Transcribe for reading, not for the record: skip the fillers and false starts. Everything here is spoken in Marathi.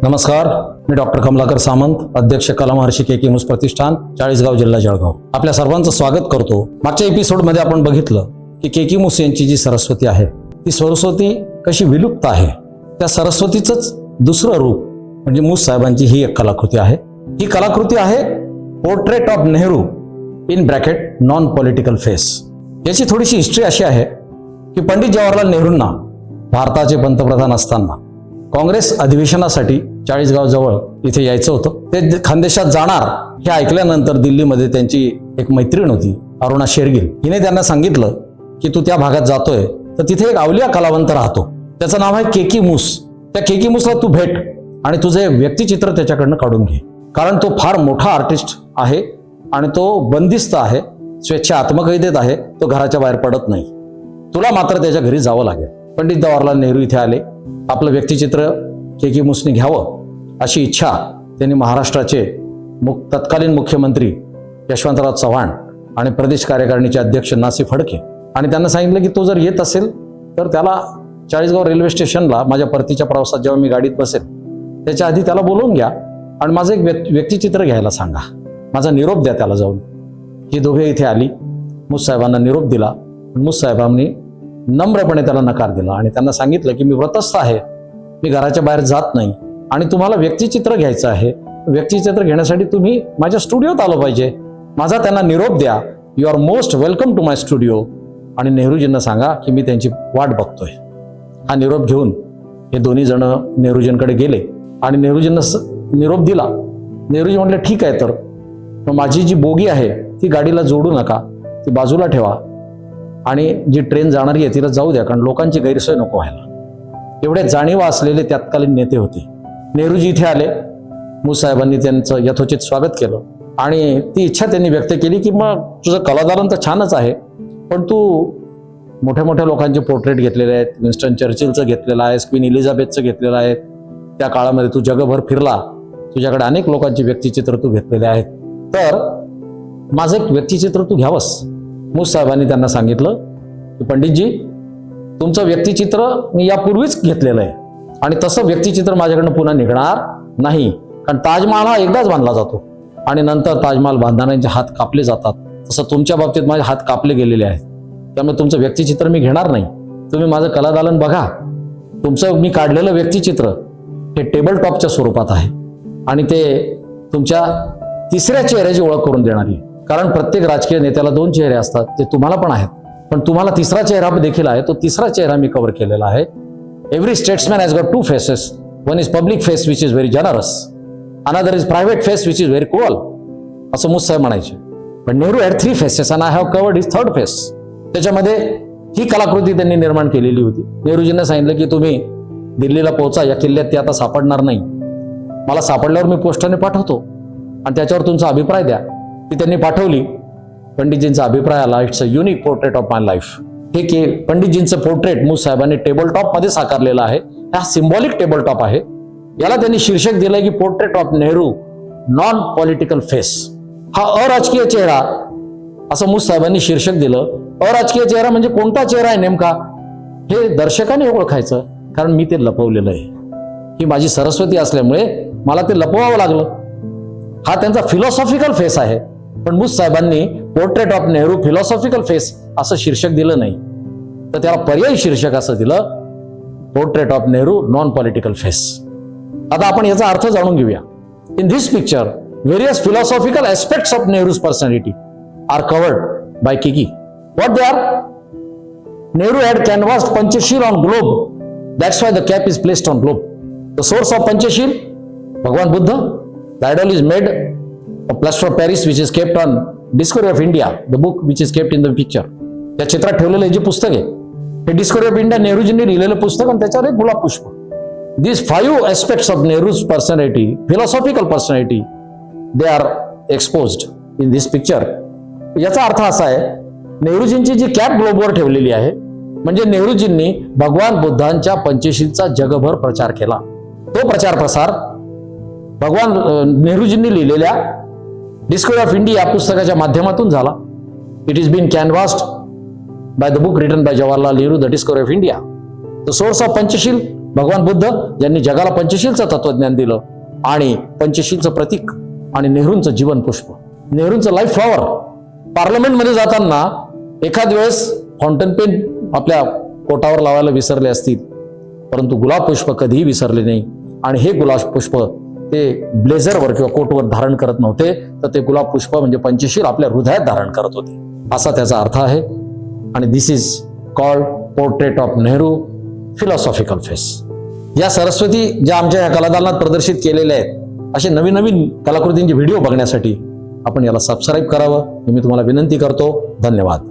नमस्कार, मी डॉक्टर कमलाकर सामंत, अध्यक्ष कला महर्षी के के मूस प्रतिष्ठान, चाळीसगाव, जिल्हा जळगाव. आपल्या सर्वांचं स्वागत करतो. मागच्या एपिसोडमध्ये आपण बघितलं की के के मूस यांची जी सरस्वती आहे ती सरस्वती कशी विलुप्त आहे. त्या सरस्वतीचंच दुसरं रूप म्हणजे मूस साहेबांची ही एक कलाकृती आहे. ही कलाकृती आहे portrait of Nehru in bracket non political face. याची थोडीशी हिस्ट्री अशी आहे की पंडित जवाहरलाल नेहरूंना भारताचे पंतप्रधान असताना काँग्रेस अधिवेशनासाठी चाळीसगाव जवळ इथे यायचं होतं. ते खानदेशात जाणार हे ऐकल्यानंतर दिल्लीमध्ये त्यांची एक मैत्रीण होती, अरुणा शेरगिल. हिने त्यांना सांगितलं की तू त्या भागात जातोय तर तिथे एक अवलिया कलावंत राहतो, त्याचं नाव आहे के के मूस. त्या के के मूसला तू भेट आणि तुझे व्यक्तिचित्र त्याच्याकडनं काढून घे, कारण तो फार मोठा आर्टिस्ट आहे आणि तो बंदिस्त आहे, स्वेच्छा आत्मकैदेत आहे, तो घराच्या बाहेर पडत नाही. तुला मात्र त्याच्या घरी जावं लागेल. पंडित जवाहरलाल नेहरू इथे आले. आपलं व्यक्तिचित्र के के मूसने घ्यावं अशी इच्छा त्यांनी महाराष्ट्राचे तत्कालीन मुख्यमंत्री यशवंतराव चव्हाण आणि प्रदेश कार्यकारिणीचे अध्यक्ष नासी फडके आणि त्यांना सांगितलं की तो जर येत असेल तर त्याला चाळीसगाव रेल्वे स्टेशनला माझ्या परतीच्या प्रवासात जेव्हा मी गाडीत बसेल त्याच्या आधी त्याला बोलवून घ्या आणि माझं एक व्यक्तिचित्र घ्यायला सांगा, माझा निरोप द्या त्याला जाऊन. ही दोघे इथे आली. मूस साहेबांना निरोप दिला. मूस साहेबांनी नम्रपणे त्याला नकार दिला आणि त्यांना सांगितलं की मी व्रतस्थ आहे, मी घराच्या बाहेर जात नाही आणि तुम्हाला व्यक्तिचित्र घ्यायचं आहे. व्यक्तिचित्र घेण्यासाठी तुम्ही माझ्या स्टुडिओत आलं पाहिजे. माझा त्यांना निरोप द्या. You are most welcome to my studio. आणि नेहरूजींना सांगा की मी त्यांची वाट बघतोय. हा निरोप घेऊन हे दोन्ही जण नेहरूजींकडे गेले आणि नेहरूजींना निरोप दिला. नेहरूजी म्हटले ठीक आहे, तर मग माझी जी बोगी आहे ती गाडीला जोडू नका, ती बाजूला ठेवा आणि जी ट्रेन जाणारी आहे तिला जाऊ द्या, कारण लोकांची गैरसोय नको व्हायला. एवढे जाणीव असलेले तत्कालीन नेते होते. नेहरूजी इथे आले. मूस साहेबांनी त्यांचं यथोचित स्वागत केलं आणि ती इच्छा त्यांनी व्यक्त केली की मग तुझं कलादालन तर छानच आहे, पण तू मोठ्या मोठ्या लोकांचे पोर्ट्रेट घेतलेले आहेत, विन्स्टन चर्चिलचं घेतलेलं आहेस, क्वीन एलिझाबेथचं घेतलेलं आहे, त्या काळामध्ये तू जगभर फिरला, तुझ्याकडे अनेक लोकांची व्यक्तिचित्र तू घेतलेले आहेत, तर माझं एक व्यक्तिचित्र तू घ्यावंस. मूस साहेबांनी त्यांना सांगितलं की पंडितजी, तुमचं व्यक्तिचित्र मी यापूर्वीच घेतलेलं आहे आणि तसं व्यक्तिचित्र माझ्याकडनं पुन्हा निघणार नाही, कारण ताजमहाल हा एकदाच बांधला जातो आणि नंतर ताजमहाल बांधणाऱ्यांचे हात कापले जातात. तसं तुमच्या बाबतीत माझे हात कापले गेलेले आहेत, त्यामुळे तुमचं व्यक्तिचित्र मी घेणार नाही. तुम्ही माझं कलादालन बघा. तुमचं मी काढलेलं व्यक्तिचित्र हे टेबल टॉपच्या स्वरूपात आहे आणि ते तुमच्या तिसऱ्या चेहऱ्याची ओळख करून देणारी, कारण प्रत्येक राजकीय नेत्याला दोन चेहरे असतात, ते तुम्हाला पण आहेत, पण तुम्हाला तिसरा चेहरा देखील आहे. तो तिसरा चेहरा मी कव्हर केलेला आहे. Every statesman has got two faces. One is public face which is very generous, another is private face which is very cruel, असं मूस साहेब म्हणायचे. पण Nehru had three faces and I have covered his third face. त्याच्यामध्ये ही कलाकृती त्यांनी निर्माण केलेली होती. नेहरूजींना सांगितलं की तुम्ही दिल्लीला पोहोचा, या किल्ल्यात ती आता सापडणार नाही, मला सापडल्यावर मी पोस्टाने पाठवतो आणि त्याच्यावर तुमचा अभिप्राय द्या. ती त्यांनी पाठवली. पंडितजींचा अभिप्राय आला, it's a unique portrait of my life. हे की पंडितजींचं पोर्ट्रेट मूस साहेबांनी टेबल टॉप मध्ये साकारलेलं आहे. हा सिम्बॉलिक टेबल टॉप आहे. याला त्यांनी शीर्षक दिलंय की portrait of Nehru non political face. हा अराजकीय चेहरा असं मूस साहेबांनी शीर्षक दिलं. अराजकीय चेहरा म्हणजे कोणता चेहरा आहे नेमका हे दर्शकाने ओळखायचं, कारण मी ते लपवलेलं आहे. ही माझी सरस्वती असल्यामुळे मला ते लपवावं लागलं. हा त्यांचा फिलॉसॉफिकल फेस आहे, पण मूस साहेबांनी portrait of Nehru philosophical face असं शीर्षक दिलं नाही, तर त्याला पर्यायी शीर्षक असं दिलं, portrait of Nehru non political face. आता आपण याचा अर्थ जाणून घेऊया. In this picture various philosophical aspects of Nehru's personality are covered by K K. What they are? Nehru had canvassed Panchsheel on globe. That's why the cap is placed on globe. The source of Panchsheel, Bhagwan Buddha. The idol is made of plaster of Paris which is kept on Discovery of India, the book which is kept in the picture. त्या चित्रात ठेवलेलं हे जे पुस्तक आहे हे डिस्कवरी ऑफ इंडिया नेहरूजींनी लिहिलेलं पुस्तक आणि त्याच्यावर एक गुलाब पुष्प. These 5 aspects of Nehru's personality, philosophical personality, they are exposed in this picture. याचा अर्थ असा आहे, नेहरूजींची जी कॅप ग्लोबवर ठेवलेली आहे म्हणजे नेहरूजींनी भगवान बुद्धांच्या पंचशीलचा जगभर प्रचार केला. तो प्रचार प्रसार भगवान नेहरूजींनी लिहिलेल्या डिस्कवरी ऑफ इंडिया पुस्तकाच्या माध्यमातून झाला. It is been canvassed by the book written by Jawaharlal Nehru, The Discovery of India. The source of Panchashil, भगवान बुद्ध यांनी जगाला पंचशीलचं तत्वज्ञान दिलं आणि पंचशीलचं प्रतीक आणि नेहरूंचं जीवन पुष्प, नेहरूंचं लाईफ फ्लॉवर. पार्लमेंटमध्ये जाताना एखाद वेळेस फाउंटन पेन आपल्या पोटावर लावायला विसरले असतील, परंतु गुलाब पुष्प कधीही विसरले नाही. आणि हे गुलाब पुष्प ते ब्लेझरवर किंवा कोटवर धारण करत नव्हते, तर ते गुलाब पुष्प म्हणजे पंचशील आपल्या हृदयात धारण करत होते, असा त्याचा अर्थ आहे. आणि this is called portrait of Nehru philosophical face. या सरस्वती ज्या आमच्या या कलादालनात प्रदर्शित केलेल्या आहेत, असे नवीन नवीन कलाकृतींचे व्हिडिओ बघण्यासाठी आपण याला सबस्क्राईब करावं ही मी तुम्हाला विनंती करतो. धन्यवाद.